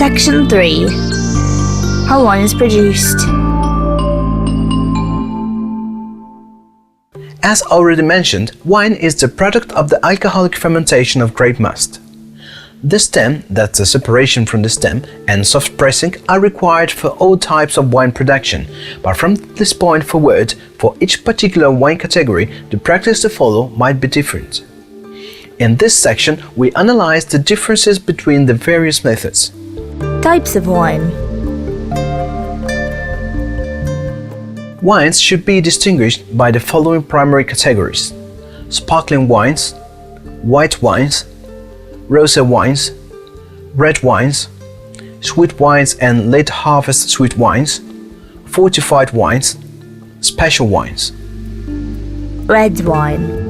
Section 3. How wine is produced. As already mentioned, wine is the product of the alcoholic fermentation of grape must. The stem, that's the separation from the stem, and soft pressing are required for all types of wine production, but from this point forward, for each particular wine category, the practice to follow might be different. In this section, we analyze the differences between the various methods. Types of wine. Wines should be distinguished by the following primary categories: sparkling wines, white wines, rosé wines, red wines, sweet wines and late harvest sweet wines, fortified wines, special wines. Red wine.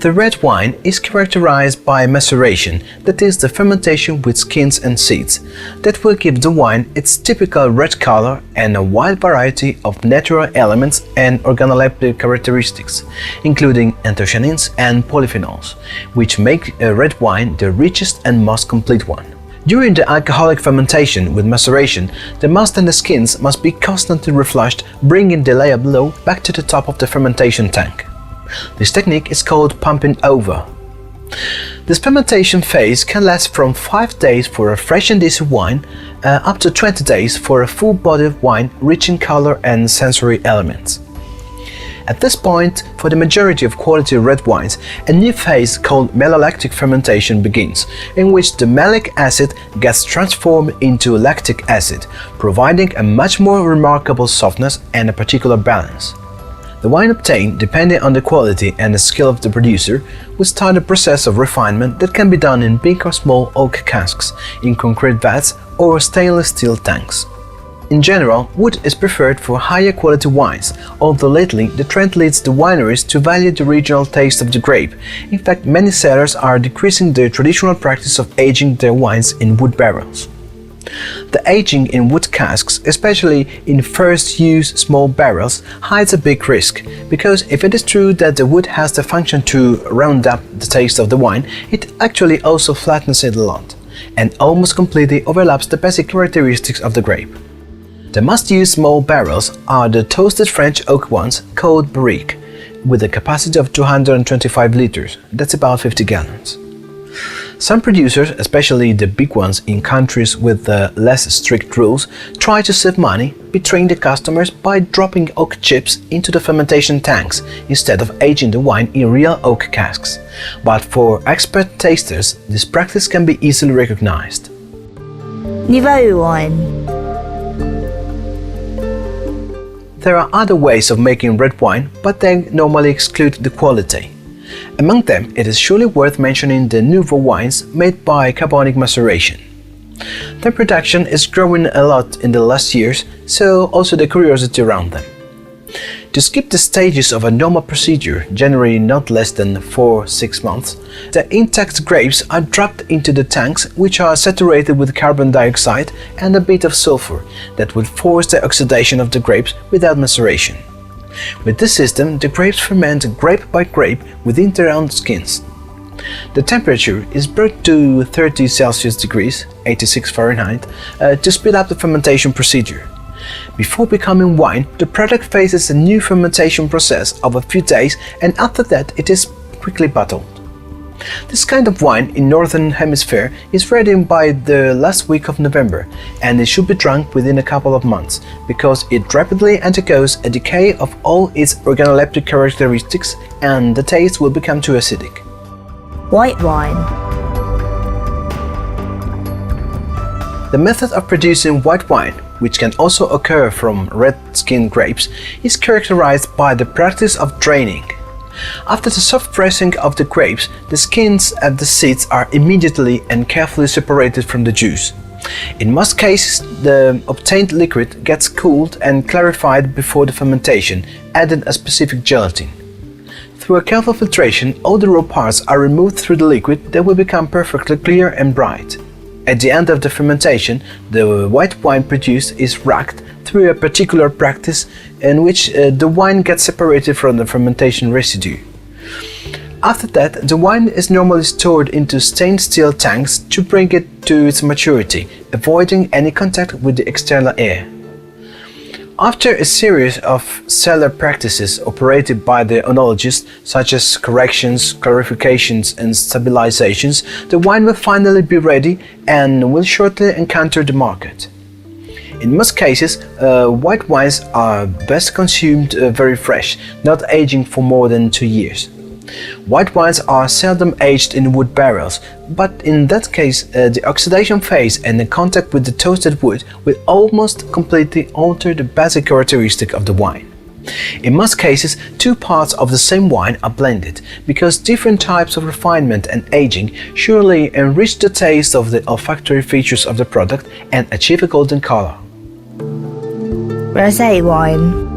The red wine is characterized by maceration, that is the fermentation with skins and seeds, that will give the wine its typical red color and a wide variety of natural elements and organoleptic characteristics, including anthocyanins and polyphenols, which make a red wine the richest and most complete one. During the alcoholic fermentation with maceration, the must and the skins must be constantly reflushed, bringing the layer below back to the top of the fermentation tank. This technique is called pumping over. This fermentation phase can last from 5 days for a fresh and easy wine up to 20 days for a full-bodied wine rich in color and sensory elements. At this point, for the majority of quality red wines, a new phase called malolactic fermentation begins, in which the malic acid gets transformed into lactic acid, providing a much more remarkable softness and a particular balance. The wine obtained, depending on the quality and the skill of the producer, will start a process of refinement that can be done in big or small oak casks, in concrete vats or stainless steel tanks. In general, wood is preferred for higher quality wines, although lately the trend leads the wineries to value the regional taste of the grape. In fact, many cellars are decreasing the traditional practice of aging their wines in wood barrels. The aging in wood casks, especially in first-use small barrels, hides a big risk, because if it is true that the wood has the function to round up the taste of the wine, it actually also flattens it a lot, and almost completely overlaps the basic characteristics of the grape. The must-use small barrels are the toasted French oak ones called barrique, with a capacity of 225 liters, that's about 50 gallons. Some producers, especially the big ones in countries with less strict rules, try to save money, betraying the customers by dropping oak chips into the fermentation tanks instead of aging the wine in real oak casks. But for expert tasters, this practice can be easily recognized. Nouveau Wine. There are other ways of making red wine, but they normally exclude the quality. Among them, it is surely worth mentioning the Nouveau Wines made by carbonic maceration. Their production is growing a lot in the last years, so also the curiosity around them. To skip the stages of a normal procedure, generally not less than 4-6 months, the intact grapes are dropped into the tanks, which are saturated with carbon dioxide and a bit of sulfur that will force the oxidation of the grapes without maceration. With this system, the grapes ferment grape by grape within their own skins. The temperature is brought to 30 Celsius degrees, 86 Fahrenheit, to speed up the fermentation procedure. Before becoming wine, the product faces a new fermentation process of a few days, and after that it is quickly bottled. This kind of wine in Northern Hemisphere is ready by the last week of November, and it should be drunk within a couple of months, because it rapidly undergoes a decay of all its organoleptic characteristics and the taste will become too acidic. White wine. The method of producing white wine, which can also occur from red-skinned grapes, is characterized by the practice of draining. After the soft pressing of the grapes, the skins and the seeds are immediately and carefully separated from the juice. In most cases, the obtained liquid gets cooled and clarified before the fermentation, adding a specific gelatin. Through a careful filtration, all the raw parts are removed through the liquid that will become perfectly clear and bright. At the end of the fermentation, the white wine produced is racked through a particular practice in which the wine gets separated from the fermentation residue. After that, the wine is normally stored into stainless steel tanks to bring it to its maturity, avoiding any contact with the external air. After a series of cellar practices operated by the oenologist, such as corrections, clarifications and stabilizations, the wine will finally be ready and will shortly encounter the market. In most cases, white wines are best consumed very fresh, not aging for more than 2 years. White wines are seldom aged in wood barrels, but in that case the oxidation phase and the contact with the toasted wood will almost completely alter the basic characteristic of the wine. In most cases, two parts of the same wine are blended, because different types of refinement and aging surely enrich the taste of the olfactory features of the product and achieve a golden color. Rosé wine.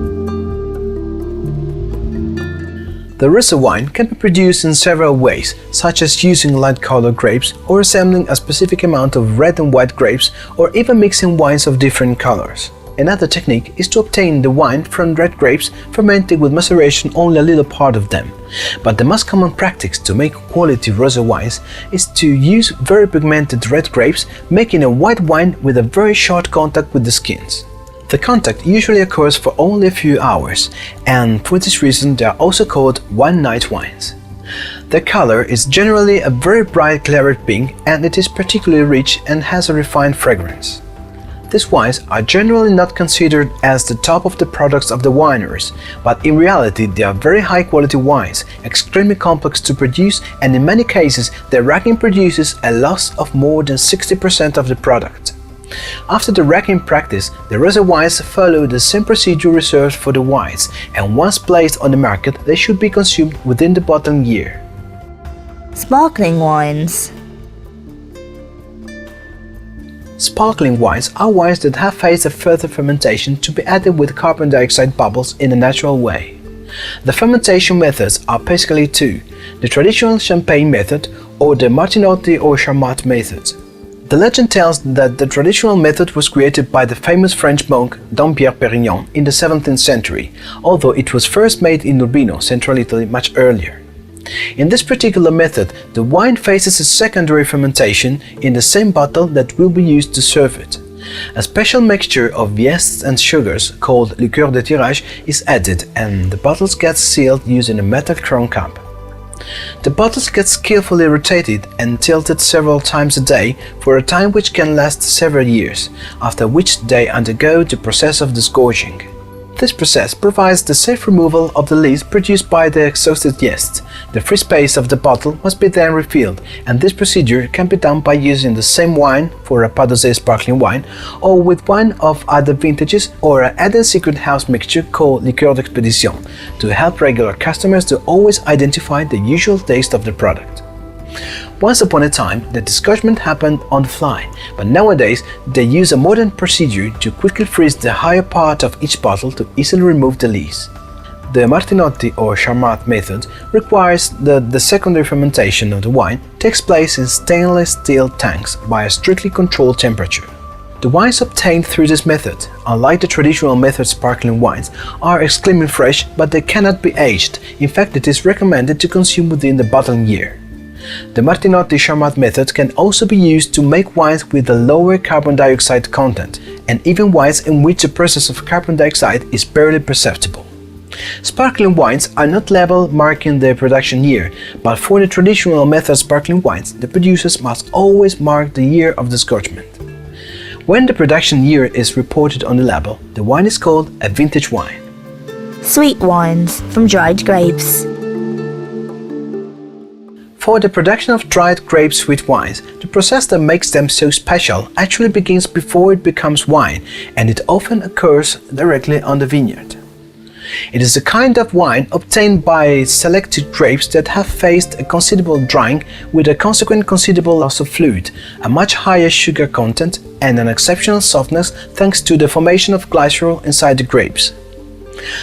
The rosé wine can be produced in several ways, such as using light-colored grapes or assembling a specific amount of red and white grapes, or even mixing wines of different colors. Another technique is to obtain the wine from red grapes, fermenting with maceration only a little part of them. But the most common practice to make quality rosé wines is to use very pigmented red grapes, making a white wine with a very short contact with the skins. The contact usually occurs for only a few hours, and for this reason they are also called one-night wines. Their color is generally a very bright claret pink, and it is particularly rich and has a refined fragrance. These wines are generally not considered as the top of the products of the wineries, but in reality they are very high-quality wines, extremely complex to produce, and in many cases the racking produces a loss of more than 60% of the product. After the racking practice, the rosé wines follow the same procedure reserved for the whites, and once placed on the market, they should be consumed within the bottling year. Sparkling wines. Sparkling wines are wines that have faced a further fermentation to be added with carbon dioxide bubbles in a natural way. The fermentation methods are basically two: the traditional champagne method or the Martinotti or Charmat method. The legend tells that the traditional method was created by the famous French monk Dom Pierre Pérignon in the 17th century, although it was first made in Urbino, central Italy, much earlier. In this particular method, the wine faces a secondary fermentation in the same bottle that will be used to serve it. A special mixture of yeasts and sugars, called liqueur de tirage, is added, and the bottles get sealed using a metal crown cap. The bottles get skillfully rotated and tilted several times a day for a time which can last several years, after which they undergo the process of disgorging. This process provides the safe removal of the lees produced by the exhausted yeast. The free space of the bottle must be then refilled, and this procedure can be done by using the same wine for a Pas d'Oser sparkling wine, or with wine of other vintages, or a added secret house mixture called liqueur d'expédition, to help regular customers to always identify the usual taste of the product. Once upon a time, the disgorgement happened on the fly, but nowadays they use a modern procedure to quickly freeze the higher part of each bottle to easily remove the lees. The Martinotti or Charmat method requires that the secondary fermentation of the wine takes place in stainless steel tanks by a strictly controlled temperature. The wines obtained through this method, unlike the traditional method sparkling wines, are extremely fresh, but they cannot be aged. In fact, it is recommended to consume within the bottling year. The Martinotti Charmat method can also be used to make wines with a lower carbon dioxide content, and even wines in which the presence of carbon dioxide is barely perceptible. Sparkling wines are not labeled marking their production year, but for the traditional method sparkling wines, the producers must always mark the year of disgorgement. When the production year is reported on the label, the wine is called a vintage wine. Sweet wines from dried grapes. For the production of dried grape sweet wines, the process that makes them so special actually begins before it becomes wine, and it often occurs directly on the vineyard. It is a kind of wine obtained by selected grapes that have faced a considerable drying with a consequent considerable loss of fluid, a much higher sugar content, and an exceptional softness thanks to the formation of glycerol inside the grapes.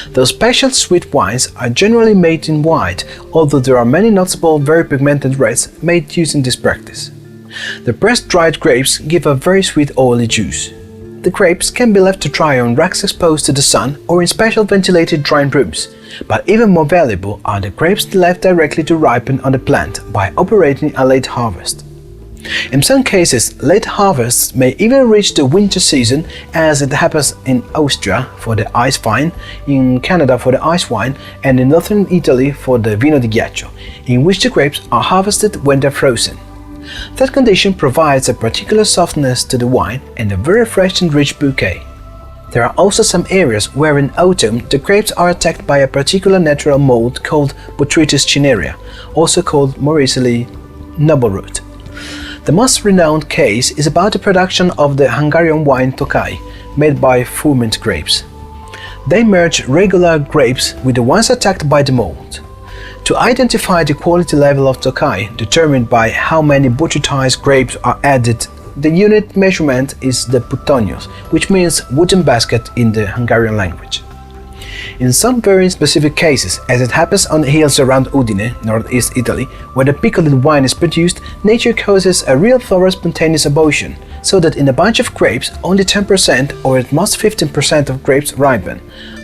Those special sweet wines are generally made in white, although there are many notable very pigmented reds made using this practice. The pressed dried grapes give a very sweet oily juice. The grapes can be left to dry on racks exposed to the sun or in special ventilated drying rooms, but even more valuable are the grapes left directly to ripen on the plant by operating a late harvest. In some cases, late harvests may even reach the winter season, as it happens in Austria for the ice vine, in Canada for the ice wine, and in northern Italy for the vino di ghiaccio, in which the grapes are harvested when they're frozen. That condition provides a particular softness to the wine and a very fresh and rich bouquet. There are also some areas where in autumn the grapes are attacked by a particular natural mold called Botrytis cinerea, also called more easily noble rot. The most renowned case is about the production of the Hungarian wine Tokaj, made by ferment grapes. They merge regular grapes with the ones attacked by the mold. To identify the quality level of Tokaj, determined by how many botrytized grapes are added, the unit measurement is the putonios, which means wooden basket in the Hungarian language. In some very specific cases, as it happens on the hills around Udine, northeast Italy, where the pickled wine is produced, nature causes a real thorough spontaneous evolution, so that in a bunch of grapes only 10% or at most 15% of grapes ripen.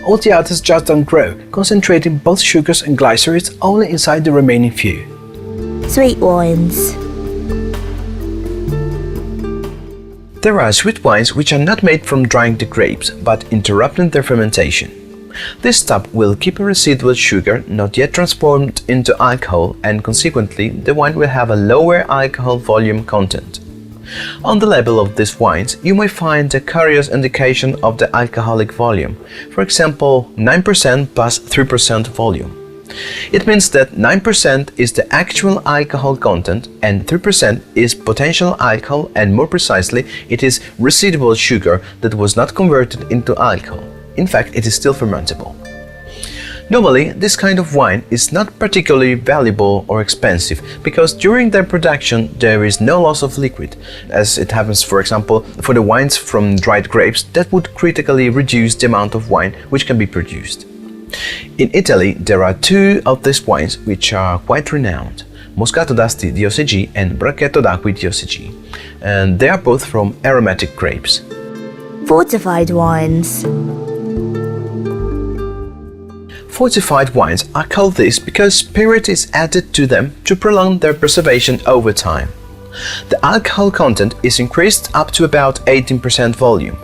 All the others just don't grow, concentrating both sugars and glycerides only inside the remaining few. Sweet wines. There are sweet wines which are not made from drying the grapes, but interrupting their fermentation. This step will keep a residual sugar not yet transformed into alcohol, and consequently the wine will have a lower alcohol volume content. On the label of these wines, you may find a curious indication of the alcoholic volume, for example 9% plus 3% volume. It means that 9% is the actual alcohol content and 3% is potential alcohol, and more precisely, it is residual sugar that was not converted into alcohol. In fact, it is still fermentable. Normally, this kind of wine is not particularly valuable or expensive because during their production there is no loss of liquid, as it happens, for example, for the wines from dried grapes that would critically reduce the amount of wine which can be produced. In Italy, there are two of these wines which are quite renowned: Moscato d'Asti di OCG and Bracchetto d'Acqui di OCG, and they are both from aromatic grapes. Fortified wines. Fortified wines are called this because spirit is added to them to prolong their preservation over time. The alcohol content is increased up to about 18% volume.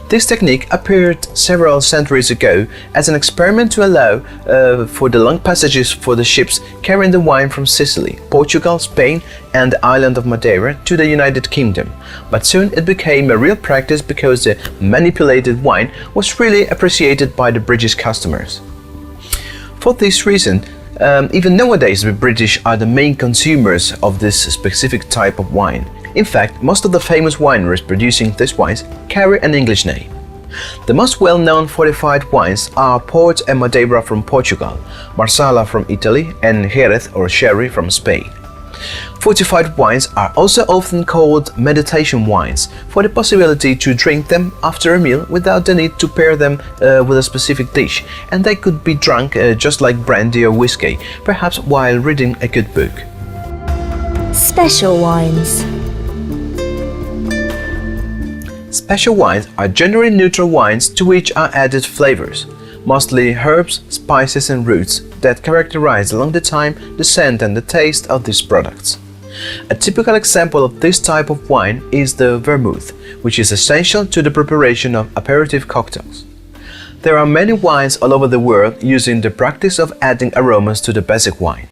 This technique appeared several centuries ago as an experiment to allow for the long passages for the ships carrying the wine from Sicily, Portugal, Spain and the island of Madeira to the United Kingdom, but soon it became a real practice because the manipulated wine was really appreciated by the British customers. For this reason, even nowadays the British are the main consumers of this specific type of wine. In fact, most of the famous wineries producing these wines carry an English name. The most well-known fortified wines are Port and Madeira from Portugal, Marsala from Italy, and Jerez or Sherry from Spain. Fortified wines are also often called meditation wines for the possibility to drink them after a meal without the need to pair them with a specific dish, and they could be drunk just like brandy or whiskey, perhaps while reading a good book. Special wines. Special wines are generally neutral wines to which are added flavors, mostly herbs, spices and roots, that characterize along the time the scent and the taste of these products. A typical example of this type of wine is the vermouth, which is essential to the preparation of aperitif cocktails. There are many wines all over the world using the practice of adding aromas to the basic wine.